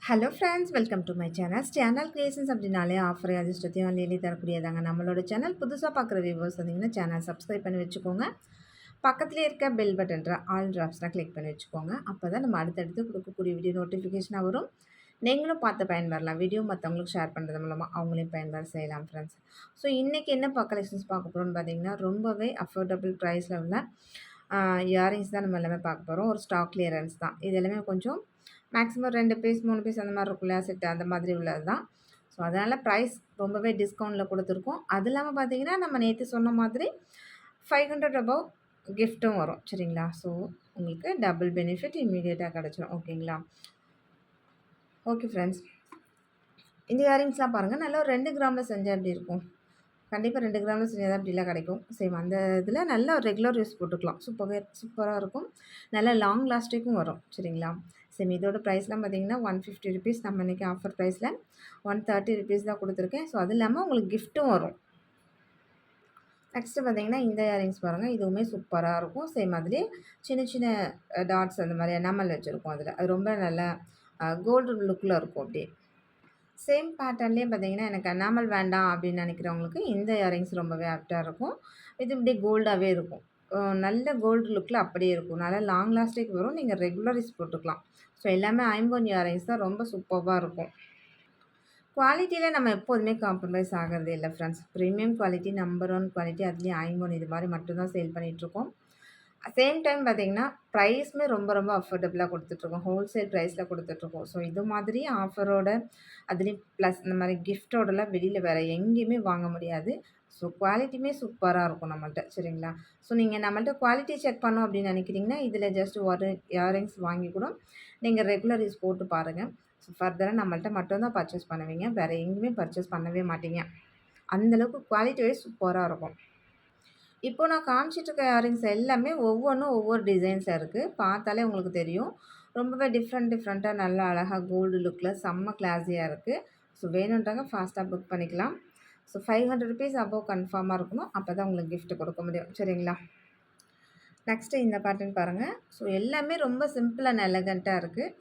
Hello friends, welcome to my channel. Channel creations அப்படின்னாலே offer அதிர்ஷ்டத்தையும் அள்ளி தரக்கூடியதாங்க. நம்மளோட சேனல் புதுசாக பார்க்குற வியூவர்ஸ் வந்தீங்கன்னா சேனல் சப்ஸ்கிரைப் பண்ணி வச்சுக்கோங்க. பக்கத்துலேயே இருக்க பெல் பட்டன்ற ஆல் ட்ராப்ஸ்லாம் கிளிக் பண்ணி வச்சுக்கோங்க. அப்போ தான் நம்ம அடுத்தடுத்து கொடுக்கக்கூடிய வீடியோ நோட்டிஃபிகேஷனாக வரும். நீங்களும் பார்த்து பயன்பெறலாம். வீடியோ மற்றவங்களுக்கு ஷேர் பண்ணுறது மூலமாக அவங்களையும் பயன்பெற செய்யலாம் ஃப்ரெண்ட்ஸ். ஸோ இன்றைக்கி என்ன கலெக்ஷன்ஸ் பார்க்க போகிறோம்னு பார்த்தீங்கன்னா, ரொம்பவே அஃபோர்டபுள் ப்ரைஸில் உள்ள இயரிங்ஸ் தான் நம்ம எல்லாமே பார்க்க போகிறோம். ஒரு ஸ்டாக் கிளியரன்ஸ் தான். இது எல்லாமே கொஞ்சம் மேக்ஸிமம் 2 பீஸ் 3 பீஸ் அந்த மாதிரி இருக்கும் இல்லையா, செட்டு அந்த மாதிரி உள்ளது தான். ஸோ அதனால் ப்ரைஸ் ரொம்பவே டிஸ்கவுண்ட்டில் கொடுத்துருக்கோம். அது இல்லாமல் பார்த்தீங்கன்னா, நம்ம நேற்று சொன்ன மாதிரி 500 அபவ் கிஃப்ட்டும் வரும். சரிங்களா? ஸோ உங்களுக்கு டபுள் பெனிஃபிட் இம்மீடியட்டாக கிடச்சிரும். ஓகேங்களா? ஓகே ஃப்ரெண்ட்ஸ், இந்த இயரிங்ஸ்லாம் பாருங்கள். நல்லா ஒரு 2 கிராமில் செஞ்சால் எப்படி இருக்கும்? கண்டிப்பாக 2 கிராமில் செஞ்சால் தான் அப்படிலாம் கிடைக்கும். சேம் அந்த இதில் நல்ல ஒரு ரெகுலர் யூஸ் போட்டுக்கலாம். சூப்பராக இருக்கும். நல்லா லாங் லாஸ்டிக்கும் வரும். சரிங்களா? சேம் இதோட ப்ரைஸ்லாம் பார்த்தீங்கன்னா 150 ருபீஸ். நம்ம இன்றைக்கி ஆஃபர் ப்ரைஸில் 130 ருபீஸ் தான் கொடுத்துருக்கேன். ஸோ அது இல்லாமல் உங்களுக்கு கிஃப்ட்டும் வரும். நெக்ஸ்ட்டு பார்த்தீங்கன்னா இந்த இயரிங்ஸ் பாருங்கள். இதுவுமே சூப்பராக இருக்கும். சேம் அதுலேயே சின்ன சின்ன டாட்ஸ் அந்த மாதிரி எனாமல் வச்சுருக்கோம் அதில். அது ரொம்ப நல்லா கோல்டு லுக்கில் இருக்கும் அப்படியே. சேம் பேட்டர்ன்லேயே பார்த்தீங்கன்னா, எனக்கு எனாமல் வேண்டாம் அப்படின்னு நினைக்கிறவங்களுக்கு இந்த இயரிங்ஸ் ரொம்பவே ஆப்டாக இருக்கும். இது இப்படியே கோல்டாகவே இருக்கும். நல்ல கோல்டு லுக்கில் அப்படியே இருக்கும். நல்லா லாங் லாஸ்டிக் வரும். நீங்கள் ரெகுலர் யூஸ் போட்டுக்கலாம். ஸோ எல்லாமே ஐம்பொன் இயரிங்ஸ் தான். ரொம்ப சூப்பராக இருக்கும். குவாலிட்டியில் நம்ம எப்போதுமே காம்ப்ரமைஸ் ஆகிறதே இல்லை friends. Premium quality, number 1 quality, அதுலேயும் ஐம்பொன் இது மாதிரி மட்டும் தான் சேல் பண்ணிகிட்ருக்கோம். சேம் டைம் பார்த்தீங்கன்னா, ப்ரைஸுமே ரொம்ப ரொம்ப அஃபோர்டபுளாக கொடுத்துட்ருக்கோம். ஹோல்சேல் ப்ரைஸில் கொடுத்துட்ருக்கோம். ஸோ இது மாதிரி ஆஃபரோட அதுலேயும் ப்ளஸ் இந்த மாதிரி கிஃப்ட்டோடலாம் வெளியில் வேறு எங்கேயுமே வாங்க முடியாது. ஸோ குவாலிட்டியுமே சூப்பராக இருக்கும் நம்மள்ட்ட. சரிங்களா? ஸோ நீங்கள் நம்மள்ட்ட குவாலிட்டி செக் பண்ணோம் அப்படின்னு நினைக்கிறீங்கன்னா, இதில் ஜஸ்ட் ஒரு இயரிங்ஸ் வாங்கி கூட நீங்கள் ரெகுலர் யூஸ் போட்டு பாருங்கள். ஸோ ஃபர்தராக நம்மள்ட்ட மட்டும் தான் பர்ச்சேஸ் பண்ணுவீங்க. வேறு எங்கேயுமே பர்ச்சேஸ் பண்ணவே மாட்டீங்க. அந்தளவுக்கு குவாலிட்டி வைஸ் சூப்பராக இருக்கும். இப்போ நான் காமிச்சிட்ருக்க இயரிங்ஸ் எல்லாமே ஒவ்வொன்றும் ஒவ்வொரு டிசைன்ஸாக இருக்குது. பார்த்தாலே உங்களுக்கு தெரியும். ரொம்பவே டிஃப்ரெண்ட்டாக நல்லா அழகாக கோல்டு லுக்கில் செம்ம கிளாஸியாக இருக்குது. ஸோ வேணுன்றவங்க ஃபாஸ்ட்டாக புக் பண்ணிக்கலாம். ஸோ 500 ருபீஸ் அபோவ் கன்ஃபார்மாக இருக்கணும். அப்போ தான் உங்களுக்கு கிஃப்ட் கொடுக்க முடியும். சரிங்களா? நெக்ஸ்ட்டு இந்த பேட்டர்ன் பாருங்கள். ஸோ எல்லாமே ரொம்ப சிம்பிள் அண்ட் எலகண்ட்டாக இருக்குது.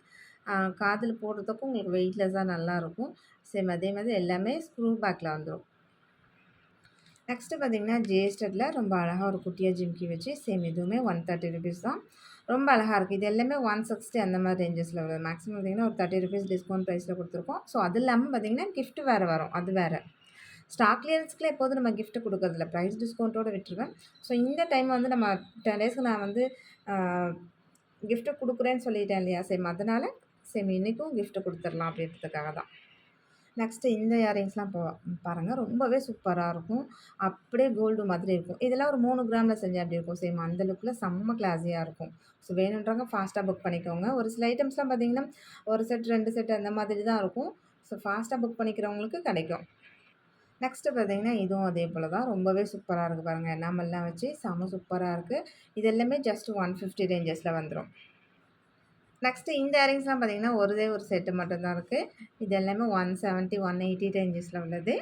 காதில் போடுறதுக்கும் உங்களுக்கு வெயிட்லெஸ்ஸாக நல்லாயிருக்கும். சேம் அதே மாதிரி எல்லாமே ஸ்க்ரூ பேக்கில் வந்துடும். நெக்ஸ்ட்டு பார்த்தீங்கன்னா, ஜிஎஸ்டட்ல ரொம்ப அழகாக ஒரு குட்டியாக ஜிம்கி வச்சு சேம் இதுவுமே 130 ருபீஸ் தான். ரொம்ப அழகாக இருக்குது. இது எல்லாமே 160 அந்த மாதிரி ரேஞ்சஸில் வருது. மேக்ஸிமம் பார்த்தீங்கன்னா ஒரு 30 ருபீஸ் டிஸ்கவுண்ட் ப்ரைஸில் கொடுத்துருக்கோம். ஸோ அது இல்லாமல் பார்த்தீங்கன்னா கிஃப்ட் வேறு வரும். அது வேறு. ஸ்டாக் கிளியரன்ஸ்க்குலாம் எப்போதும் நம்ம கிஃப்ட் கொடுக்கறதில்ல. ப்ரைஸ் டிஸ்கவுண்ட்டோட விட்டுருவேன். ஸோ இந்த டைம் வந்து நம்ம 10 டேஸ்க்கு நான் வந்து கிஃப்ட்டு கொடுக்குறேன்னு சொல்லிட்டேன் இல்லையா? சேம் அதனால் சேம் இன்றைக்கும் கிஃப்ட்டு கொடுத்துடலாம் அப்படின்றதுக்காக தான். நெக்ஸ்ட்டு இந்த இயரிங்ஸ்லாம் பாருங்கள். ரொம்பவே சூப்பராக இருக்கும். அப்படியே கோல்டு மாதிரி இருக்கும். இதெல்லாம் ஒரு 3 கிராமில் செஞ்சா எப்படி இருக்கும்? சேம் அந்த லுக்கில் செம்ம கிளாஸியாக இருக்கும். ஸோ வேணுன்றவங்க ஃபாஸ்ட்டாக புக் பண்ணிக்கோங்க. ஒரு சில ஐட்டம்ஸ்லாம் பார்த்தீங்கன்னா, ஒரு செட் 2 செட் அந்த மாதிரி தான் இருக்கும். ஸோ ஃபாஸ்ட்டாக புக் பண்ணிக்கிறவங்களுக்கு கிடைக்கும். நெக்ஸ்ட்டு பார்த்தீங்கன்னா, இதுவும் அதே போல தான். ரொம்பவே சூப்பராக இருக்குது பாருங்கள். எனாமல்லாம் வச்சு செம்ம சூப்பராக இருக்குது. இது எல்லாமே ஜஸ்ட் 150 ரேஞ்சஸில் வந்துடும். நெக்ஸ்ட்டு இந்த இயரிங்ஸ்லாம் பார்த்தீங்கன்னா, ஒரே ஒரு செட்டு மட்டும் தான் இருக்குது. இது எல்லாமே 170, 180 ரேஞ்சஸில் உள்ளது.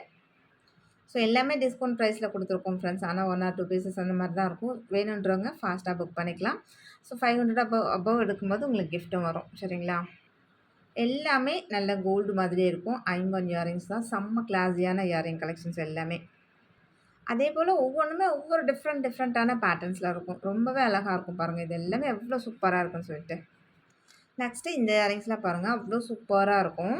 ஸோ எல்லாமே டிஸ்கவுண்ட் ப்ரைஸில் கொடுத்துருக்கோம் ஃப்ரெண்ட்ஸ். ஆனால் 1 ஆர் 2 பீசஸ் அந்த மாதிரி தான் இருக்கும். வேணுன்றவங்க ஃபாஸ்ட்டாக புக் பண்ணிக்கலாம். ஸோ 500 அபவ் எடுக்கும்போது உங்களுக்கு கிஃப்ட்டும் வரும். சரிங்களா? எல்லாமே நல்ல கோல்டு மாதிரியே இருக்கும். ஐம்பொன் இயரிங்ஸ் தான். செம்ம கிளாஸியான இயரிங் கலெக்ஷன்ஸ் எல்லாமே. அதே போல் ஒவ்வொன்றுமே ஒவ்வொரு டிஃப்ரெண்ட்டான பேட்டர்ன்ஸில் இருக்கும். ரொம்பவே அழகாக இருக்கும் பாருங்கள். இது எல்லாமே எவ்வளோ சூப்பராக இருக்குன்னு சொல்லிட்டு. நெக்ஸ்ட்டு இந்த இயரிங்ஸ்லாம் பாருங்கள். அவ்வளோ சூப்பராக இருக்கும்.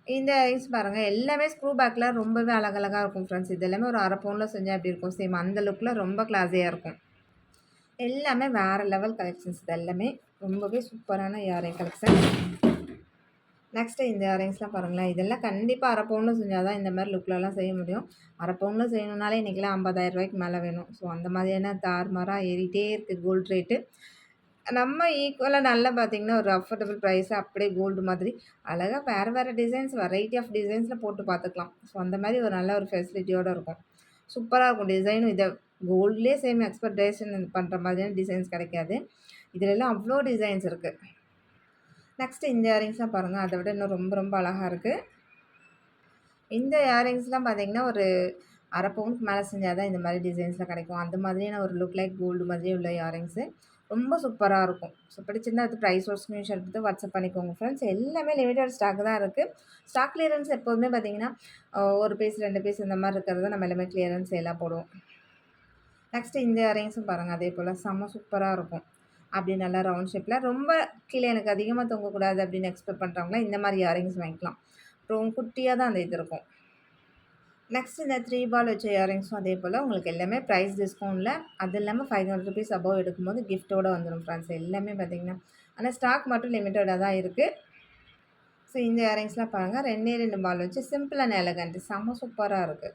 இந்த இயரிங்ஸ் பாருங்கள். எல்லாமே ஸ்க்ரூ பேக்கில் ரொம்பவே அழகழகாக இருக்கும் ஃப்ரெண்ட்ஸ். இது எல்லாமே ஒரு 1/2 பவுனில் செஞ்சால் எப்படி இருக்கும்? சேம் அந்த லுக்கில் ரொம்ப கிளாஸியாக இருக்கும். எல்லாமே வேறு லெவல் கலெக்ஷன்ஸ். இது எல்லாமே ரொம்பவே சூப்பரான இயரிங் கலெக்ஷன். நெக்ஸ்ட்டு இந்த இயரிங்ஸ்லாம் பாருங்களேன். இதெல்லாம் கண்டிப்பாக 1/2 பவுனில் செஞ்சால் தான் இந்த மாதிரி லுக்லலாம் செய்ய முடியும். 1/2 பவுனில் செய்யணுன்னாலே இன்றைக்கெலாம் 50,000 ரூபாய்க்கு மேலே வேணும். ஸோ அந்த மாதிரியான தாறுமாறாக ஏறிட்டே இருக்குது கோல்டு ரேட்டு. நம்ம ஈக்குவலாக நல்லா பார்த்தீங்கன்னா, ஒரு அஃபோர்டபுள் ப்ரைஸில் அப்படியே கோல்டு மாதிரி அழகாக வேறு டிசைன்ஸ் வெரைட்டி ஆஃப் டிசைன்ஸில் போட்டு பார்த்துக்கலாம். ஸோ அந்த மாதிரி ஒரு நல்ல ஒரு ஃபெசிலிட்டியோடு இருக்கும். சூப்பராக இருக்கும் டிசைனும். இதை கோல்ட்லேயே சேம் எக்ஸ்பெக்டேஷன் பண்ணுற மாதிரியான டிசைன்ஸ் கிடைக்காது. இதிலெல்லாம் அவ்வளோ டிசைன்ஸ் இருக்குது. நெக்ஸ்ட்டு இந்த இயரிங்ஸ்லாம் பாருங்கள். அதை விட இன்னும் ரொம்ப ரொம்ப அழகாக இருக்குது. இந்த இயரிங்ஸ்லாம் பார்த்தீங்கன்னா, ஒரு 1/2 பவுனுக்கு மேலே செஞ்சால் தான் இந்த மாதிரி டிசைன்ஸில் கிடைக்கும். அந்த மாதிரியான ஒரு லுக் லைக் கோல்டு மாதிரியே உள்ள இயரிங்ஸு. ரொம்ப சூப்பரா இருக்கும். ஸோ பிடிச்சிருந்தா அது ப்ரைஸ் ஒரு ஸ்க்ரீன்ஷாட் எடுத்து வாட்ஸ்அப் பண்ணிக்கோங்க ஃப்ரெண்ட்ஸ். எல்லாமே லிமிட்டட் ஸ்டாக் தான் இருக்கு. ஸ்டாக் கிளியரன்ஸ் எப்போதுமே பார்த்தீங்கன்னா, 1 பீஸ், 2 பீஸ் இந்த மாரி இருக்கிறத நம்ம எல்லாமே கிளியரன்ஸ் சேலா போடுவோம். நெக்ஸ்ட்டு இந்த இயரிங்ஸும் பாருங்க. அதே போல செம்ம சூப்பரா இருக்கும். அப்படி நல்லா ரவுண்ட் ஷேப்ல ரொம்ப கீழே எனக்கு அதிகமா தொங்கக்கூடாது அப்படின்னு எக்ஸ்பெக்ட் பண்றவங்கலாம் இந்த மாரி இயரிங்ஸ் வாங்கிக்கலாம். அப்புறம் குட்டியா தான் அந்த இது இருக்கும். நெக்ஸ்ட் இந்த 3 பால் வச்ச இயரிங்ஸும் அதே போல உங்களுக்கு எல்லாமே பிரைஸ் டிஸ்கவுண்ட்ல அது இல்லாம ₹500 அபோவ் எடுக்கும்போது கிஃப்ட்டோட வந்துரும் ஃப்ரெண்ட்ஸ். எல்லாமே பார்த்தீங்கன்னா, ஆனா ஸ்டாக் மட்டும் லிமிட்டடா தான் இருக்கு. ஸோ இந்த இயரிங்ஸ்லாம் பாருங்க 2டே 2 பால் வச்சு சிம்பிள் அண்ட் எலகன்ட் செம்ம சூப்பரா இருக்கு.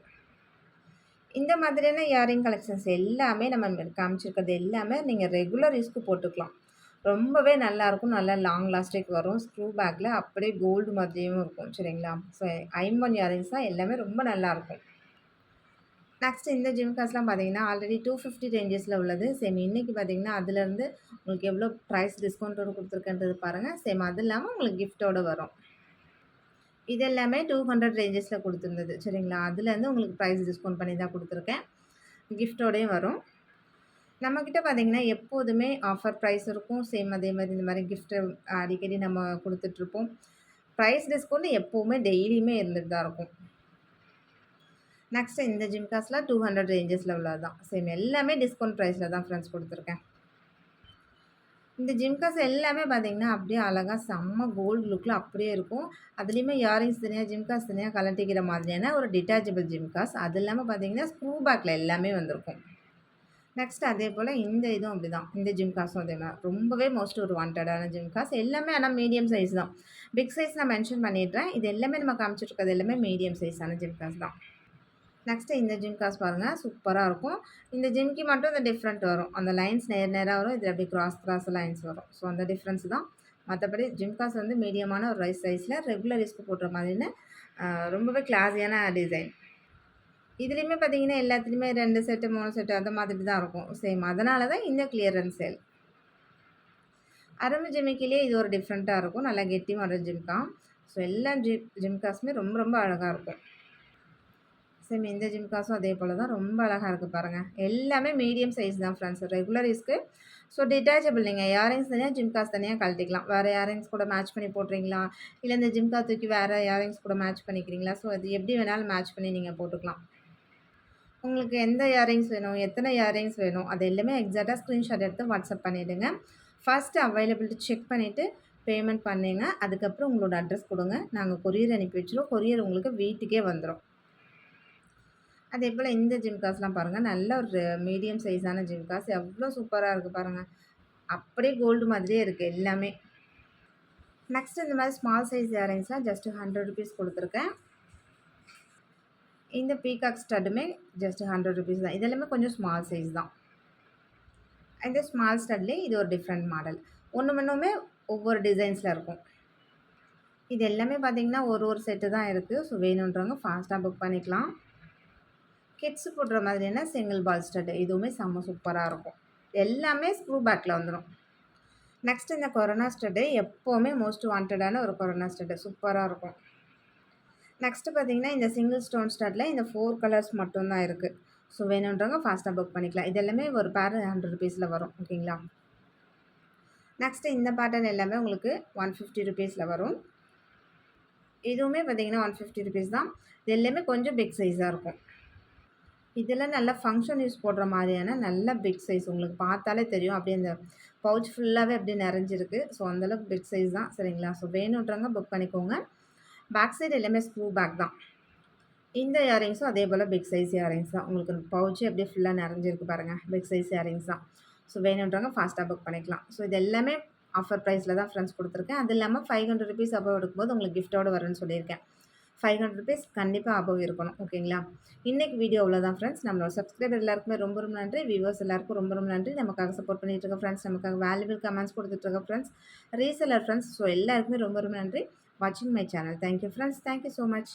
இந்த மாதிரியான இயரிங் கலெக்ஷன்ஸ் எல்லாமே நம்ம காமிச்சிருக்கிறது எல்லாமே நீங்க ரெகுலர் யூஸ்க்கு போட்டுக்கலாம். ரொம்பவே நல்லாயிருக்கும். நல்லா லாங் லாஸ்டிக் வரும். ஸ்க்ரூ பேக்ல அப்படியே கோல்டு மாதிரியும் இருக்கும். சரிங்களா? ஸோ ஐம்பொன் இயரிங்ஸ் தான் எல்லாமே ரொம்ப நல்லாயிருக்கும். நெக்ஸ்ட் இந்த ஜிம்காஸ்லாம் பார்த்தீங்கன்னா, ஆல்ரெடி 250 ரேஞ்சஸ்ல உள்ளது. சேம் இன்னைக்கு பார்த்தீங்கன்னா, அதுலேருந்து உங்களுக்கு எவ்வளோ பிரைஸ் டிஸ்கவுண்டோட குடுத்துருக்கேன்றது பாருங்க. சேம் அது இல்லாம உங்களுக்கு கிஃப்ட்டோட வரும். இது எல்லாமே 200 ரேஞ்சஸ்ல குடுத்துருந்தது. சரிங்களா? அதுலேருந்து உங்களுக்கு பிரைஸ் டிஸ்கவுண்ட் பண்ணி தான் குடுத்துருக்கேன். கிஃப்ட்டோடயும் வரும். நம்மகிட்ட பார்த்தீங்கன்னா, எப்போதுமே ஆஃபர் பிரைஸ் இருக்கும். சேம் அதே மாரி இந்த மாரி கிஃப்ட் அடிக்கடி நம்ம குடுத்துட்ருப்போம். பிரைஸ் டிஸ்கவுண்ட் எப்பவுமே டெய்லியுமே இருந்துட்டு தான் இருக்கும். நெக்ஸ்ட் இந்த ஜிம்காஸ்லாம் 200 ரேஞ்சஸ்ல உள்ளது தான். சேம் எல்லாமே டிஸ்கவுண்ட் பிரைஸ்ல தான் ஃப்ரெண்ட்ஸ் குடுத்துருக்கேன். இந்த ஜிம்காஸ் எல்லாமே பார்த்தீங்கன்னா, அப்படியே அழகா செம்ம கோல்டு லுக்ல அப்படியே இருக்கும். அதுலயுமே இயரிங்ஸ் தனியா, ஜிம்காஸ் தனியா கழட்டிக்கிற மாதிரியான ஒரு டிட்டாச்சபிள் ஜிம்காஸ். அது இல்லாம பார்த்தீங்கன்னா, ஸ்க்ரூ பேக்ல எல்லாமே வந்திருக்கும். நெக்ஸ்ட் அதே போல இந்த இதுவும் அப்படிதான். இந்த ஜிம்காஸும் அதே மாரி. ரொம்பவே மோஸ்ட் ஒரு வாண்டடான ஜிம்காஸ். எல்லாமே ஆனா மீடியம் சைஸ் தான். பிக் சைஸ் நான் மென்ஷன் பண்ணிடுறேன். இது எல்லாமே நம்ம காமிச்சிட்டு இருக்கிறது எல்லாமே மீடியம் சைஸான ஜிம்காஸ் தான். நெக்ஸ்ட்டு இந்த ஜிம்காஸ் பாருங்க. சூப்பரா இருக்கும். இந்த ஜிம்கி மட்டும் இந்த டிஃப்ரெண்ட் வரும். அந்த லைன்ஸ் நேர் நேரா வரும். இதில அப்படியே கிராஸ் லைன்ஸ் வரும். ஸோ அந்த டிஃப்ரென்ஸ் தான். மத்தபடி ஜிம்காஸ் வந்து மீடியமான ஒரு சைஸ்ல ரெகுலர் யூஸ்க்கு போடுற மாதிரின்னு ரொம்பவே கிளாஸியான டிசைன். இதுலயுமே பார்த்தீங்கன்னா, எல்லாத்துலயுமே 2 செட்டு, 3 செட்டு அந்த மாதிரி தான் இருக்கும். சேம் அதனால தான் இந்த கிளியரன்ஸ் சேல். அரம்பு ஜிமிக்கிலேயே இது ஒரு டிஃப்ரெண்ட்டா இருக்கும். நல்லா கெட்டியான ஜிம்கா. ஸோ எல்லா ஜிம்காஸுமே ரொம்ப ரொம்ப அழகா இருக்கும். சேம் இந்த ஜிம்காஸும் அதே போல தான். ரொம்ப அழகா இருக்கு பாருங்க. எல்லாமே மீடியம் சைஸ் தான் ஃப்ரெண்ட்ஸ். ரெகுலர் யூஸ்க்கு. ஸோ டிட்டாச்சபிள் நீங்க இயரிங்ஸ் தனியா, ஜிம்காஸ் தனியா கழட்டிக்கலாம். வேற இயரிங்ஸ் கூட மேட்ச் பண்ணி போடுறீங்களா? இல்ல இந்த ஜிம்கா தூக்கி வேற இயரிங்ஸ் கூட மேட்ச் பண்ணிக்கிறீங்களா? ஸோ அது எப்படி வேணாலும் மேட்ச் பண்ணி நீங்க போட்டுக்கலாம். உங்களுக்கு எந்த இயரிங்ஸ் வேணும்? எத்தனை இயரிங்ஸ் வேணும்? அது எல்லாமே எக்ஸாக்ட்டா ஸ்க்ரீன்ஷாட் எடுத்து வாட்ஸ்அப் பண்ணிடுங்க. ஃபர்ஸ்ட் அவைலபிலிட்டி செக் பண்ணிட்டு பேமெண்ட் பண்ணீங்க. அதுக்கப்புறம் உங்களோட அட்ரஸ் குடுங்க. நாங்க கொரியர் அனுப்பி வச்சுருவோம். கொரியர் உங்களுக்கு வீட்டுக்கே வந்துரும். அதேபோல இந்த ஜிம்காஸ்லாம் பாருங்க. நல்ல ஒரு மீடியம் சைஸான ஜிம்காஸ். எவ்ளோ சூப்பரா இருக்கு பாருங்க. அப்படியே கோல்டு மாதிரியே இருக்கு எல்லாமே. நெக்ஸ்ட் இந்த மாரி ஸ்மால் சைஸ் இயரிங்ஸ்லாம் ஜஸ்ட் ₹100 குடுத்துருக்கேன். இந்த பீகாக் ஸ்டட்டுமே ஜஸ்ட் ₹100 தான். இது எல்லாமே கொஞ்சம் ஸ்மால் சைஸ் தான். இந்த ஸ்மால் ஸ்டட்லயே இது ஒரு டிஃப்ரெண்ட் மாடல். ஒண்ணுமே ஒவ்வொரு டிசைன்ஸ்ல இருக்கும். இது எல்லாமே பார்த்தீங்கன்னா, ஒரு செட்டு தான் இருக்கு. ஸோ வேணுன்றவங்க ஃபாஸ்ட்டா புக் பண்ணிக்கலாம். கிட்ஸ் போடுற மாதிரியான சிங்கிள் பால் ஸ்டட் இதுவுமே செம்ம சூப்பரா இருக்கும். எல்லாமே ஸ்க்ரூ பேக்ல வந்துரும். நெக்ஸ்ட் இந்த கொரோனா ஸ்டட் எப்பவுமே மோஸ்ட் வாண்டடான ஒரு கொரோனா ஸ்டட் சூப்பரா இருக்கும். நெக்ஸ்ட் பார்த்தீங்கன்னா, இந்த சிங்கிள் ஸ்டோன் ஸ்டட்ல இந்த 4 கலர்ஸ் மட்டும் தான் இருக்கு. ஸோ வேணுன்றவங்க ஃபாஸ்ட்டா புக் பண்ணிக்கலாம். இது எல்லாமே ஒரு பேர் ₹100ல வரும். ஓகேங்களா? நெக்ஸ்ட் இந்த பேட்டர்ன் எல்லாமே உங்களுக்கு ₹150ல வரும். இதுவுமே பார்த்தீங்கன்னா ₹150 தான். இது எல்லாமே கொஞ்சம் பிக் சைஸா இருக்கும். இதெல்லாம் நல்லா ஃபங்ஷன் யூஸ் போடுற மாதிரியான நல்ல பிக் சைஸ். உங்களுக்கு பார்த்தாலே தெரியும். அப்படியே அந்த பவுச் ஃபுல்லாவே அப்படியே நெறஞ்சிருக்கு. ஸோ அந்த அளவுக்கு பிக் சைஸ் தான். சரிங்களா? ஸோ வேணுன்றவங்க புக் பண்ணிக்கோங்க. பேக் சைடு எல்லாமே ஸ்க்ரூ பேக் தான். இந்த இயரிங்ஸும் அதே போல பிக் சைஸ் இயரிங்ஸ் தான். உங்களுக்கு பவுச்சே அப்படியே ஃபுல்லா நெறஞ்சிருக்கு பாருங்க. பிக் சைஸ் இயரிங்ஸ் தான். ஸோ வேணுன்றவங்க ஃபாஸ்ட்டா புக் பண்ணிக்கலாம். ஸோ இது எல்லாமே ஆஃபர் பிரைஸ்ல தான் ஃப்ரெண்ட்ஸ் குடுத்துருக்கேன். அது இல்லாம ₹500 அபோவ் எடுக்கும்போது உங்களுக்கு கிஃப்ட்டோட வரும்னு சொல்லியிருக்கேன். ₹500 கண்டிப்பா அபோவ் இருக்கணும். ஓகேங்களா? இன்னைக்கு வீடியோ அவ்வளோதான் ஃப்ரெண்ட்ஸ். நம்மளோட சப்ஸ்கிரைபர் எல்லாருக்குமே ரொம்ப ரொம்ப நன்றி. வியூவர்ஸ் எல்லாருக்கும் ரொம்ப ரொம்ப நன்றி. நமக்காக சப்போர்ட் பண்ணிட்டு இருக்க ஃப்ரெண்ட்ஸ், நமக்காக வேல்யூபிள் கமெண்ட்ஸ் குடுத்துட்டு இருக்க ஃப்ரெண்ட்ஸ், ரீசெல்லர் ஃப்ரெண்ட்ஸ் ஸோ எல்லாருக்குமே ரொம்ப ரொம்ப நன்றி. வாட்சிங் my channel. Thank you friends. Thank you so much.